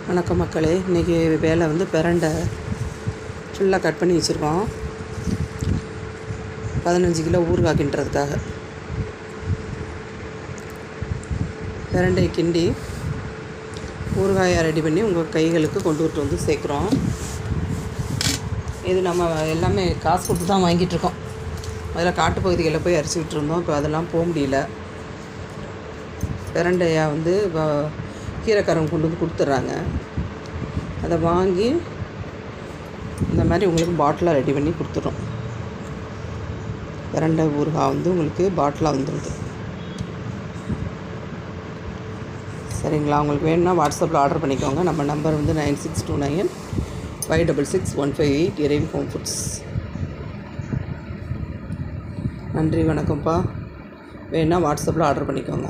வணக்கம் மக்களே. இன்றைக்கி வேலை வந்து பிரண்டை ஃபுல்லாக கட் பண்ணி வச்சுருக்கோம். 15 கிலோ ஊறுகாய் கிண்டுறதுக்காக பிரண்டையை கிண்டி ஊறுகாயை ரெடி பண்ணி உங்கள் கைகளுக்கு கொண்டுகிட்டு வந்து சேர்க்குறோம். இது நம்ம எல்லாமே காசு கொடுத்து தான் வாங்கிட்டுருக்கோம். முதல்ல காட்டுப்பகுதிகளில் போய் அரிச்சிக்கிட்டு இருந்தோம். இப்போ அதெல்லாம் போக முடியல. பிரண்டையை வந்து கீரைக்காரங்க கொண்டு வந்து கொடுத்துட்றாங்க. அதை வாங்கி இந்த மாதிரி உங்களுக்கு பாட்டிலாக ரெடி பண்ணி கொடுத்துட்றோம். பிரண்டை ஊறுகாய் வந்து உங்களுக்கு பாட்டிலாக வந்துடுது. சரிங்களா? உங்களுக்கு வேணும்னா வாட்ஸ்அப்பில் ஆர்டர் பண்ணிக்கோங்க. நம்ம நம்பர் வந்து 9629566158 இறைவி ஹோம் ஃபுட்ஸ். நன்றி, வணக்கம்ப்பா. வேணும்னா வாட்ஸ்அப்பில் ஆர்டர் பண்ணிக்கோங்க.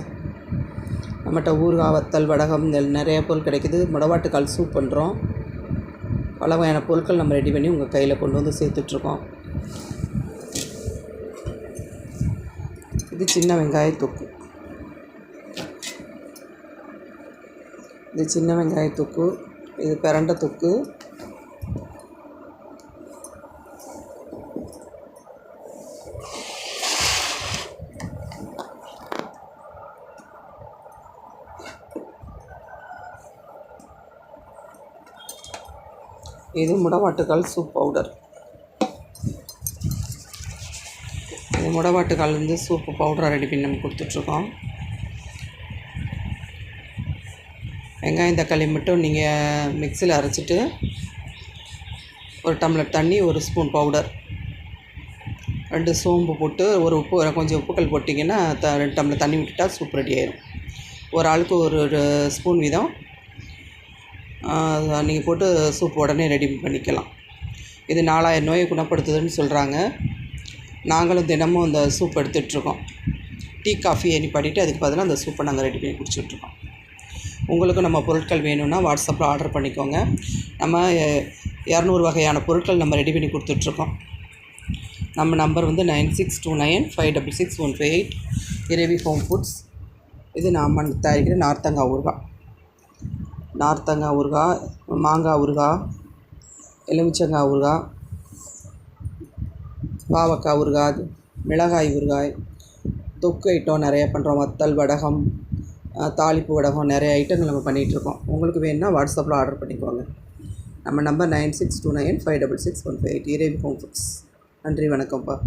நம்மகிட்ட ஊறுகாய், வத்தல், வடகம் நிறைய பொருள் கிடைக்குது. முடவாட்டுக்கால் சூப் பண்ணுறோம். பல வகையான பொருட்கள் நம்ம ரெடி பண்ணி உங்கள் கையில் கொண்டு வந்து சேர்த்துட்ருக்கோம். இது சின்ன வெங்காய தொக்கு. இது சின்ன வெங்காய தொக்கு. இது பிரண்டை தொக்கு. இது முடவாட்டுக்கால் சூப் பவுடர். இது முடவாட்டுக்கால் வந்து சூப்பு பவுடரை ரெடி பண்ணி நம்ம கொடுத்துட்ருக்கோம். வெங்காயம் தக்காளி மட்டும் நீங்கள் மிக்சியில் அரைச்சிட்டு ஒரு டம்ளர் தண்ணி, ஒரு ஸ்பூன் பவுடர், 2 சோம்பு போட்டு ஒரு கொஞ்சம் உப்புக்கல் போட்டிங்கன்னா 2 டம்ளர் தண்ணி விட்டுட்டால் சூப் ரெடி ஆயிடும். ஒரு ஆளுக்கு ஒரு ஸ்பூன் வீதம் நீங்கள் போட்டு சூப் உடனே ரெடி பண்ணிக்கலாம். இது 4000 நோயை குணப்படுத்துதுன்னு சொல்கிறாங்க. நாங்களும் தினமும் அந்த சூப் எடுத்துகிட்ருக்கோம். டீ காஃபி பண்ணிவிட்டு அதுக்கு பதிலாக அந்த சூப்பை நாங்கள் ரெடி பண்ணி குடிச்சிட்ருக்கோம். உங்களுக்கும் நம்ம பொருட்கள் வேணும்னா வாட்ஸ்அப்பில் ஆர்டர் பண்ணிக்கோங்க. நம்ம 200 வகையான பொருட்கள் நம்ம ரெடி பண்ணி கொடுத்துட்ருக்கோம். நம்ம நம்பர் வந்து 9629566158 இறைவி ஹோம் ஃபுட்ஸ். இது நாம் தயாரிக்கிற நார்த்தங்காய் ஊறுகாய். நார்த்தங்காய் ஊறுகாய், மாங்காய் ஊறுகாய், எலுமிச்சங்காய் ஊறுகாய், பாவக்காய் ஊறுகாய், மிளகாய் ஊறுகாய், தொக்கு ஐட்டம் நிறைய பண்ணுறோம். வத்தல், வடகம், தாளிப்பு வடகம், நிறைய ஐட்டங்கள் நம்ம பண்ணிகிட்ருக்கோம். உங்களுக்கு வேணும்னா வாட்ஸ்அப்பில் ஆர்டர் பண்ணிக்கோங்க. நம்ம நம்பர் 9629566158 இறைவி ஹோம் ஃபுட்ஸ். நன்றி, வணக்கம்ப்பா.